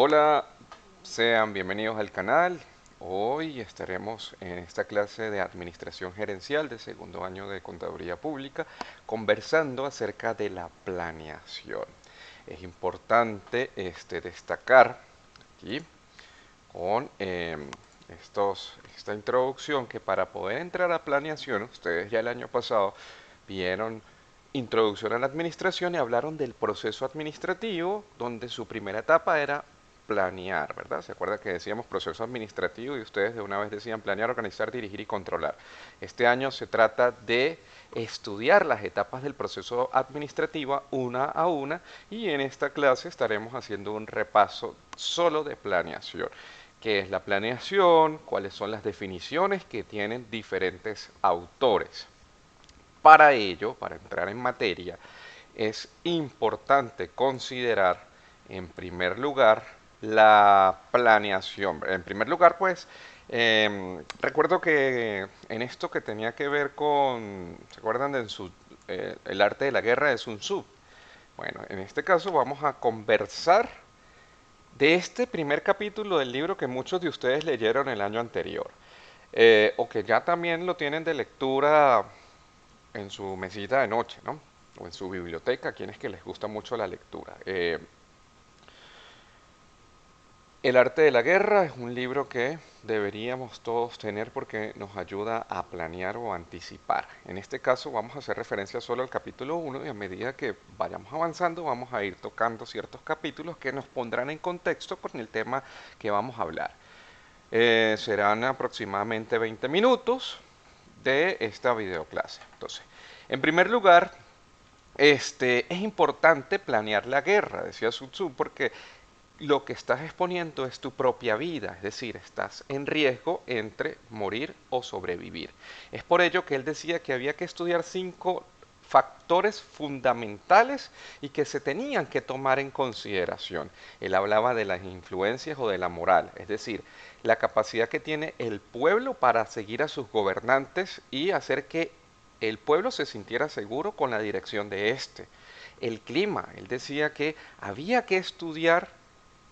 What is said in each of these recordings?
Hola, sean bienvenidos al canal. Hoy estaremos en esta clase de Administración Gerencial de segundo año de Contaduría Pública conversando acerca de la planeación. Es importante destacar aquí con esta introducción que para poder entrar a planeación, ustedes ya el año pasado vieron introducción a la administración y hablaron del proceso administrativo, donde su primera etapa era planear, ¿verdad? ¿Se acuerda que decíamos proceso administrativo y ustedes de una vez decían planear, organizar, dirigir y controlar? Este año se trata de estudiar las etapas del proceso administrativo una a una y en esta clase estaremos haciendo un repaso solo de planeación. ¿Qué es la planeación? ¿Cuáles son las definiciones que tienen diferentes autores? Para ello, para entrar en materia, es importante considerar, en primer lugar, la planeación. En primer lugar, pues, recuerdo que en esto que tenía que ver con, ¿se acuerdan de el arte de la guerra de Sun Tzu? Bueno, en este caso vamos a conversar de este primer capítulo del libro que muchos de ustedes leyeron el año anterior, o que ya también lo tienen de lectura en su mesita de noche, ¿no? O en su biblioteca, a quienes que les gusta mucho la lectura. El arte de la guerra es un libro que deberíamos todos tener porque nos ayuda a planear o anticipar. En este caso vamos a hacer referencia solo al capítulo 1 y a medida que vayamos avanzando vamos a ir tocando ciertos capítulos que nos pondrán en contexto con el tema que vamos a hablar. Serán aproximadamente 20 minutos de esta videoclase. Entonces, en primer lugar, es importante planear la guerra, decía Sun Tzu, porque lo que estás exponiendo es tu propia vida, es decir, estás en riesgo entre morir o sobrevivir. Es por ello que él decía que había que estudiar 5 factores fundamentales y que se tenían que tomar en consideración. Él hablaba de las influencias o de la moral, es decir, la capacidad que tiene el pueblo para seguir a sus gobernantes y hacer que el pueblo se sintiera seguro con la dirección de éste. El clima, él decía que había que estudiar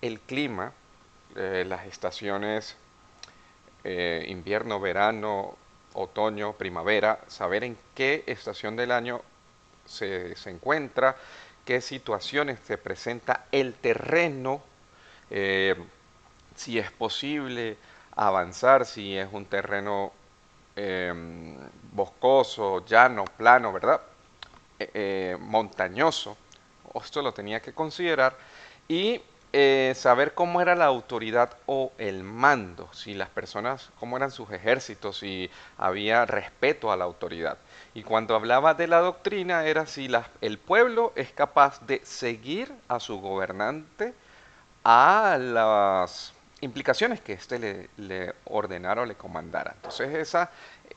el clima, las estaciones invierno, verano, otoño, primavera, saber en qué estación del año se encuentra, qué situaciones se presenta el terreno, eh, si es posible avanzar, si es un terreno eh, boscoso, llano, plano, ¿verdad? Montañoso. Esto lo tenía que considerar. Y saber cómo era la autoridad o el mando, si las personas, cómo eran sus ejércitos, si había respeto a la autoridad. Y cuando hablaba de la doctrina era si el pueblo es capaz de seguir a su gobernante a las implicaciones que éste le ordenara o le comandara. Entonces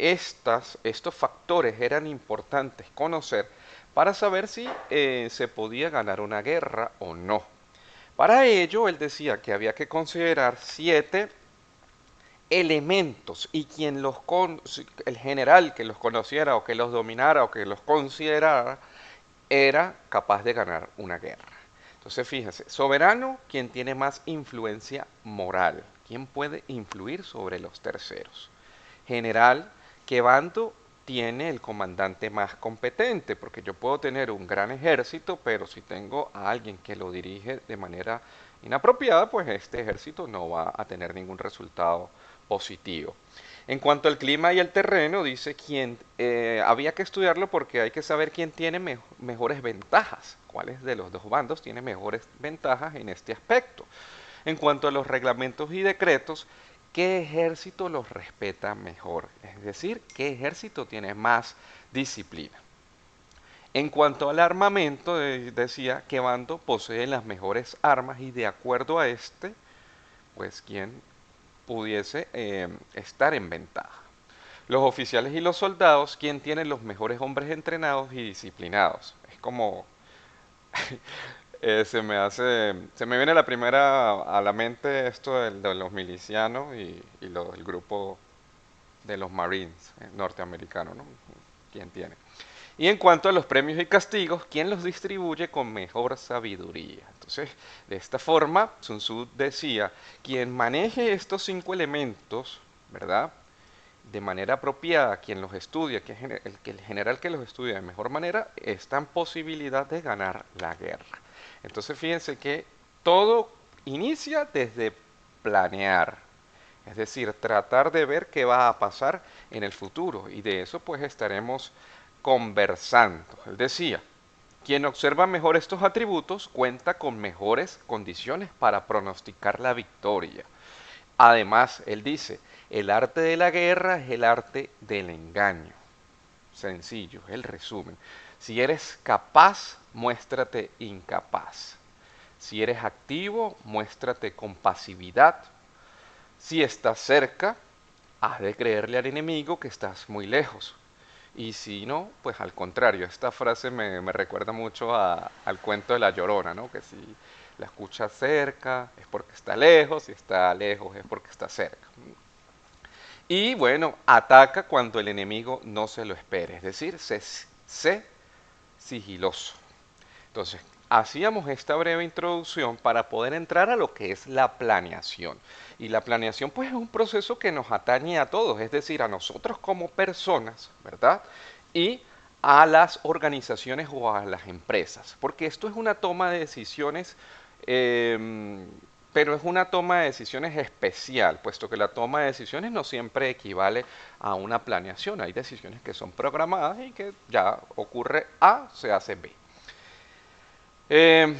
estos factores eran importantes conocer para saber si se podía ganar una guerra o no. Para ello, él decía que había que considerar 7 elementos y el general que los conociera o que los dominara o que los considerara era capaz de ganar una guerra. Entonces, fíjense, soberano, quien tiene más influencia moral, quien puede influir sobre los terceros. General, qué bando tiene el comandante más competente, porque yo puedo tener un gran ejército, pero si tengo a alguien que lo dirige de manera inapropiada, pues este ejército no va a tener ningún resultado positivo. En cuanto al clima y el terreno, dice quién había que estudiarlo porque hay que saber quién tiene mejores ventajas, cuáles de los dos bandos tiene mejores ventajas en este aspecto. En cuanto a los reglamentos y decretos, ¿qué ejército los respeta mejor? Es decir, ¿qué ejército tiene más disciplina? En cuanto al armamento, decía qué bando posee las mejores armas y de acuerdo a este, pues quién pudiese estar en ventaja. Los oficiales y los soldados, quién tiene los mejores hombres entrenados y disciplinados. Es como se me viene la primera a la mente esto de los milicianos y el grupo de los Marines norteamericanos, ¿no? ¿Quién tiene? Y en cuanto a los premios y castigos, ¿quién los distribuye con mejor sabiduría? Entonces, de esta forma, Sun Tzu decía, quien maneje estos 5 elementos, ¿verdad? De manera apropiada, quien los estudia, el general que los estudia de mejor manera, está en posibilidad de ganar la guerra. Entonces, fíjense que todo inicia desde planear, es decir, tratar de ver qué va a pasar en el futuro y de eso pues estaremos conversando. Él decía, quien observa mejor estos atributos cuenta con mejores condiciones para pronosticar la victoria. Además, él dice, el arte de la guerra es el arte del engaño. Sencillo, el resumen. Si eres capaz, muéstrate incapaz. Si eres activo, muéstrate con pasividad. Si estás cerca, has de creerle al enemigo que estás muy lejos. Y si no, pues al contrario, esta frase me recuerda mucho al cuento de la Llorona, ¿no? Que si la escuchas cerca es porque está lejos, si está lejos es porque está cerca. Y bueno, ataca cuando el enemigo no se lo espere, es decir, sé sigiloso. Entonces, hacíamos esta breve introducción para poder entrar a lo que es la planeación. Y la planeación pues es un proceso que nos atañe a todos, es decir, a nosotros como personas, ¿verdad? Y a las organizaciones o a las empresas, porque esto es una toma de decisiones, eh, pero es una toma de decisiones especial, puesto que la toma de decisiones no siempre equivale a una planeación. Hay decisiones que son programadas y que ya ocurre A, se hace B. Eh,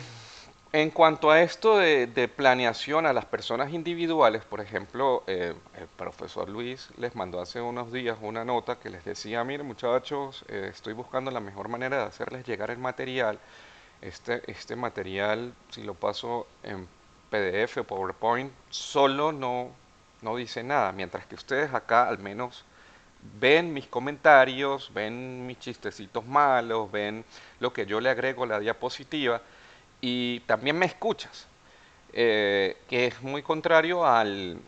en cuanto a esto de planeación a las personas individuales, por ejemplo, el profesor Luis les mandó hace unos días una nota que les decía, miren muchachos, estoy buscando la mejor manera de hacerles llegar el material. Este material, si lo paso en PDF o PowerPoint, solo no dice nada, mientras que ustedes acá al menos ven mis comentarios, ven mis chistecitos malos, ven lo que yo le agrego a la diapositiva y también me escuchas, que es muy contrario al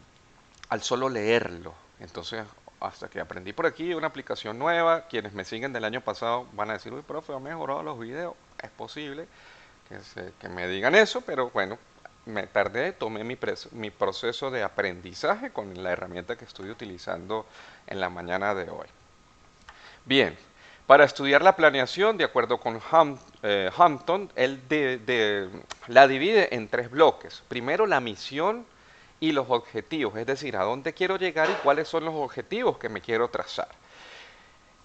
solo leerlo. Entonces, hasta que aprendí por aquí una aplicación nueva, quienes me siguen del año pasado van a decir, uy, profe, ha mejorado los videos. Es posible que me digan eso, pero bueno, me tardé, tomé mi proceso de aprendizaje con la herramienta que estoy utilizando en la mañana de hoy. Bien, para estudiar la planeación, de acuerdo con Hampton, él la divide en 3 bloques. Primero, la misión y los objetivos, es decir, a dónde quiero llegar y cuáles son los objetivos que me quiero trazar.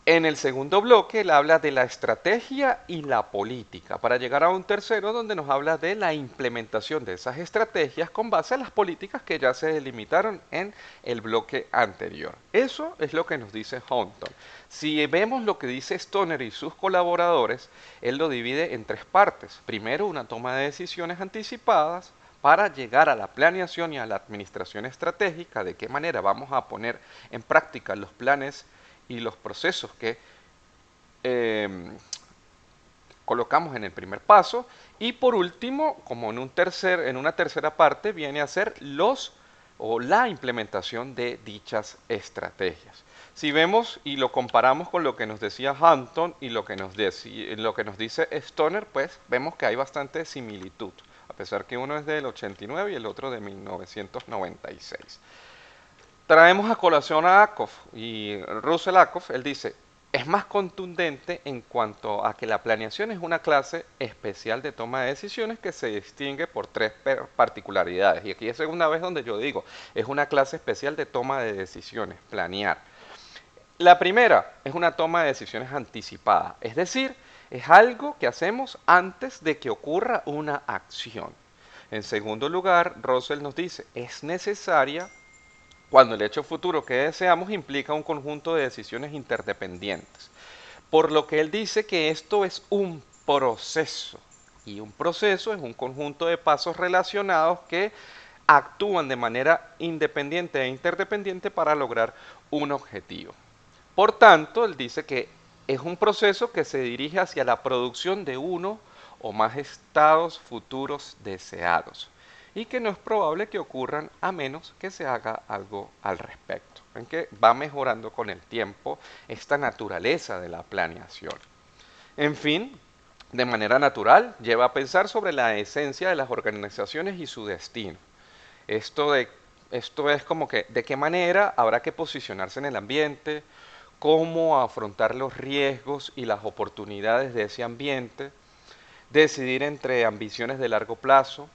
En el segundo bloque, él habla de la estrategia y la política, para llegar a un tercero donde nos habla de la implementación de esas estrategias con base a las políticas que ya se delimitaron en el bloque anterior. Eso es lo que nos dice Hampton. Si vemos lo que dice Stoner y sus colaboradores, él lo divide en 3 partes. Primero, una toma de decisiones anticipadas para llegar a la planeación y a la administración estratégica, de qué manera vamos a poner en práctica los planes y los procesos que eh, colocamos en el primer paso. Y por último, como en una tercera parte, viene a ser la implementación de dichas estrategias. Si vemos y lo comparamos con lo que nos decía Hampton y lo que nos dice Stoner, pues vemos que hay bastante similitud, a pesar que uno es del 89 y el otro de 1996. Traemos a colación a Ackoff y Russell Ackoff, él dice, es más contundente en cuanto a que la planeación es una clase especial de toma de decisiones que se distingue por 3 particularidades. Y aquí es segunda vez donde yo digo, es una clase especial de toma de decisiones, planear. La primera es una toma de decisiones anticipada, es decir, es algo que hacemos antes de que ocurra una acción. En segundo lugar, Russell nos dice, es necesaria cuando el hecho futuro que deseamos implica un conjunto de decisiones interdependientes. Por lo que él dice que esto es un proceso. Y un proceso es un conjunto de pasos relacionados que actúan de manera independiente e interdependiente para lograr un objetivo. Por tanto, él dice que es un proceso que se dirige hacia la producción de uno o más estados futuros deseados y que no es probable que ocurran a menos que se haga algo al respecto. Ven que va mejorando con el tiempo esta naturaleza de la planeación. En fin, de manera natural, lleva a pensar sobre la esencia de las organizaciones y su destino. Esto de, esto es como que de qué manera habrá que posicionarse en el ambiente, cómo afrontar los riesgos y las oportunidades de ese ambiente, decidir entre ambiciones de largo plazo,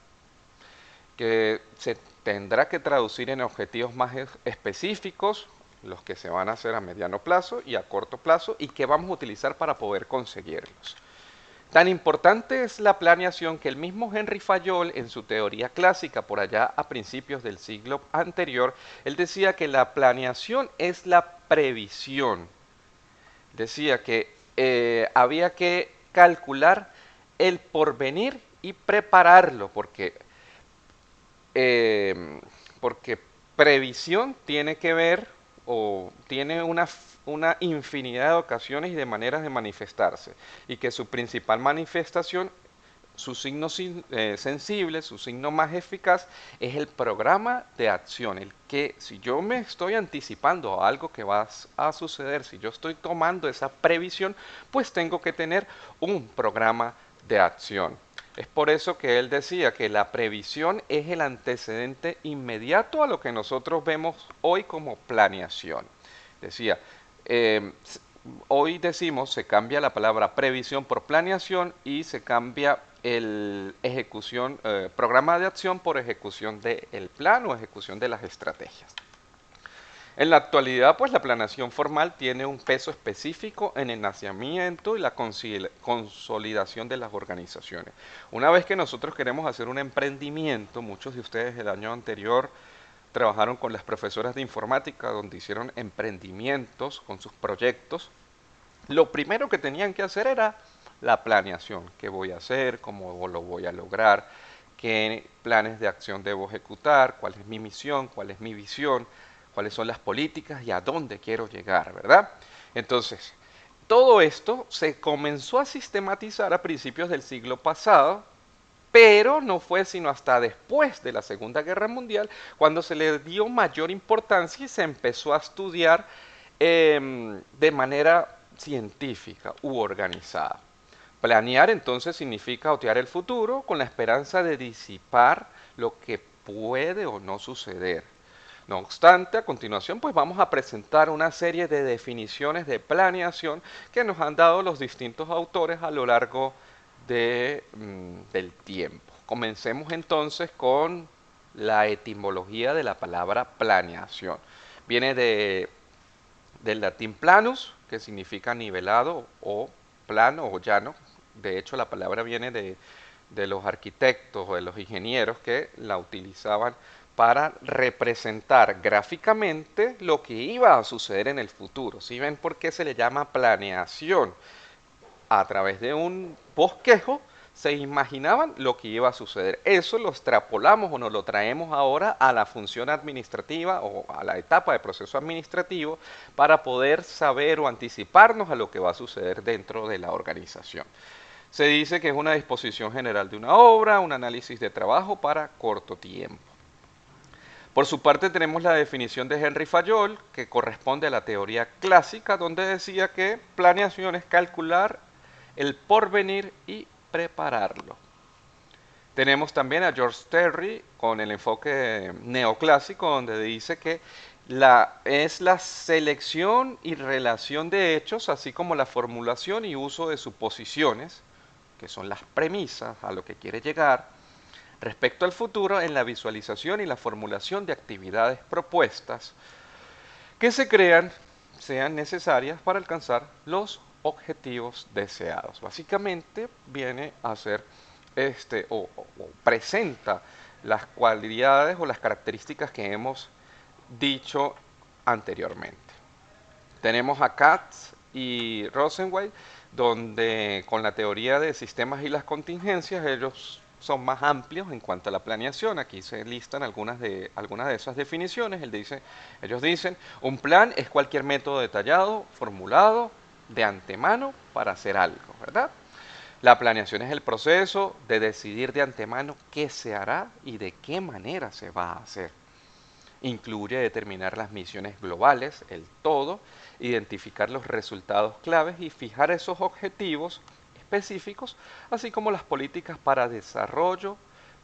que se tendrá que traducir en objetivos más específicos, los que se van a hacer a mediano plazo y a corto plazo, y que vamos a utilizar para poder conseguirlos. Tan importante es la planeación que el mismo Henry Fayol, en su teoría clásica por allá a principios del siglo anterior, él decía que la planeación es la previsión. Decía que había que calcular el porvenir y prepararlo, eh, porque previsión tiene que ver o tiene una infinidad de ocasiones y de maneras de manifestarse, y que su principal manifestación, su signo sensible, su signo más eficaz, es el programa de acción, el que si yo me estoy anticipando a algo que va a suceder, si yo estoy tomando esa previsión, pues tengo que tener un programa de acción. Es por eso que él decía que la previsión es el antecedente inmediato a lo que nosotros vemos hoy como planeación. Decía, eh, hoy decimos, se cambia la palabra previsión por planeación y se cambia el ejecución, programa de acción por ejecución del plan o ejecución de las estrategias. En la actualidad, pues la planeación formal tiene un peso específico en el nacimiento y la consolidación de las organizaciones. Una vez que nosotros queremos hacer un emprendimiento, muchos de ustedes el año anterior trabajaron con las profesoras de informática donde hicieron emprendimientos con sus proyectos. Lo primero que tenían que hacer era la planeación. ¿Qué voy a hacer? ¿Cómo lo voy a lograr? ¿Qué planes de acción debo ejecutar? ¿Cuál es mi misión? ¿Cuál es mi visión? ¿Cuáles son las políticas y a dónde quiero llegar? ¿Verdad? Entonces, todo esto se comenzó a sistematizar a principios del siglo pasado, pero no fue sino hasta después de la Segunda Guerra Mundial cuando se le dio mayor importancia y se empezó a estudiar de manera científica u organizada. Planear entonces significa otear el futuro con la esperanza de disipar lo que puede o no suceder. No obstante, a continuación pues vamos a presentar una serie de definiciones de planeación que nos han dado los distintos autores a lo largo del tiempo. Comencemos entonces con la etimología de la palabra planeación. Viene del latín planus, que significa nivelado o plano o llano. De hecho, la palabra viene de los arquitectos o de los ingenieros que la utilizaban para representar gráficamente lo que iba a suceder en el futuro. ¿Sí ven por qué se le llama planeación? A través de un bosquejo se imaginaban lo que iba a suceder. Eso lo extrapolamos o nos lo traemos ahora a la función administrativa o a la etapa de proceso administrativo para poder saber o anticiparnos a lo que va a suceder dentro de la organización. Se dice que es una disposición general de una obra, un análisis de trabajo para corto tiempo. Por su parte tenemos la definición de Henry Fayol, que corresponde a la teoría clásica, donde decía que planeación es calcular el porvenir y prepararlo. Tenemos también a George Terry con el enfoque neoclásico, donde dice que es la selección y relación de hechos, así como la formulación y uso de suposiciones, que son las premisas a lo que quiere llegar, respecto al futuro en la visualización y la formulación de actividades propuestas que se crean, sean necesarias para alcanzar los objetivos deseados. Básicamente viene a ser o presenta las cualidades o las características que hemos dicho anteriormente. Tenemos a Katz y Rosenweil, donde con la teoría de sistemas y las contingencias ellos son más amplios en cuanto a la planeación. Aquí se listan algunas de esas definiciones. Ellos dicen, un plan es cualquier método detallado, formulado de antemano para hacer algo, ¿verdad? La planeación es el proceso de decidir de antemano qué se hará y de qué manera se va a hacer. Incluye determinar las misiones globales, el todo, identificar los resultados claves y fijar esos objetivos específicos, así como las políticas para desarrollo,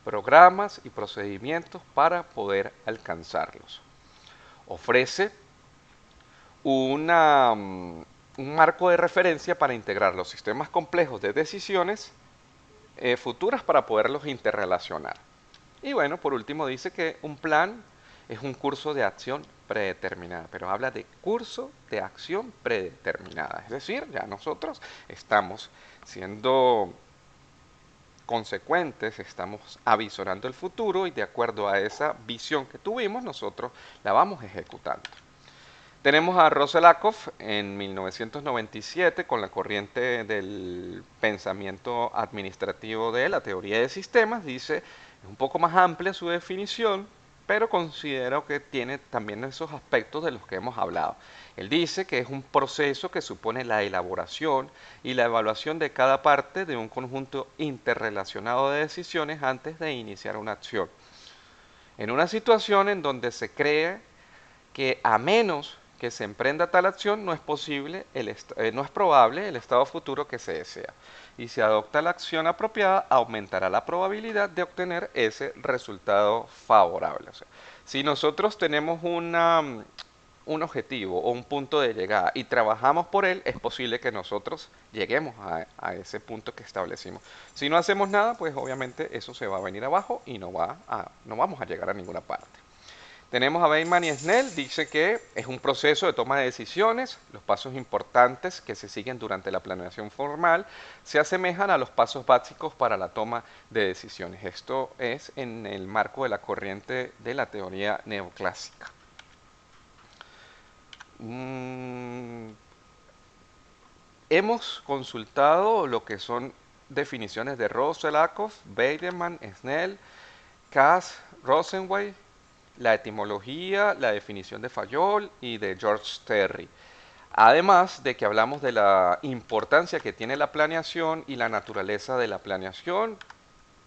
programas y procedimientos para poder alcanzarlos. Ofrece un marco de referencia para integrar los sistemas complejos de decisiones futuras para poderlos interrelacionar. Y bueno, por último dice que un plan es un curso de acción predeterminada, pero habla de curso de acción predeterminada. Es decir, ya nosotros estamos siendo consecuentes, estamos avisorando el futuro y de acuerdo a esa visión que tuvimos, nosotros la vamos ejecutando. Tenemos a Roselakov en 1997 con la corriente del pensamiento administrativo de la teoría de sistemas. Dice, es un poco más amplia su definición, pero considero que tiene también esos aspectos de los que hemos hablado. Él dice que es un proceso que supone la elaboración y la evaluación de cada parte de un conjunto interrelacionado de decisiones antes de iniciar una acción. En una situación en donde se cree que a menos que se emprenda tal acción no es no es probable el estado futuro que se desea. Y si adopta la acción apropiada, aumentará la probabilidad de obtener ese resultado favorable. O sea, si nosotros tenemos un objetivo o un punto de llegada y trabajamos por él, es posible que nosotros lleguemos a ese punto que establecimos. Si no hacemos nada, pues obviamente eso se va a venir abajo y no vamos a llegar a ninguna parte. Tenemos a Bateman y Snell, dice que es un proceso de toma de decisiones, los pasos importantes que se siguen durante la planeación formal se asemejan a los pasos básicos para la toma de decisiones. Esto es en el marco de la corriente de la teoría neoclásica. Hemos consultado lo que son definiciones de Roselakov, Bateman, Snell, Cass, Rosenway, la etimología, la definición de Fayol y de George Terry. Además de que hablamos de la importancia que tiene la planeación y la naturaleza de la planeación,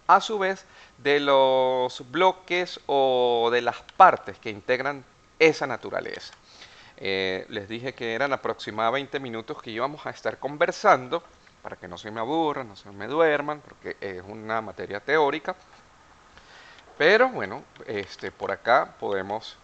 a su vez de los bloques o de las partes que integran esa naturaleza. Les dije que eran aproximadamente 20 minutos que íbamos a estar conversando para que no se me aburran, no se me duerman, porque es una materia teórica. Pero bueno, por acá podemos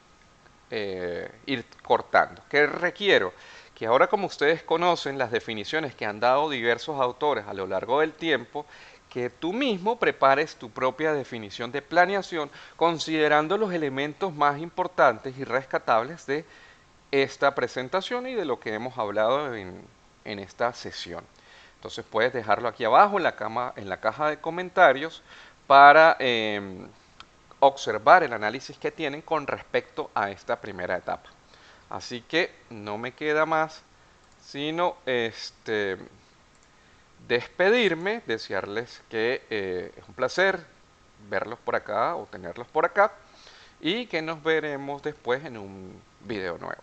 ir cortando. ¿Qué requiero? Que ahora como ustedes conocen las definiciones que han dado diversos autores a lo largo del tiempo, que tú mismo prepares tu propia definición de planeación considerando los elementos más importantes y rescatables de esta presentación y de lo que hemos hablado en esta sesión. Entonces puedes dejarlo aquí abajo en la caja de comentarios para observar el análisis que tienen con respecto a esta primera etapa. Así que no me queda más sino despedirme, desearles que es un placer verlos por acá o tenerlos por acá y que nos veremos después en un video nuevo.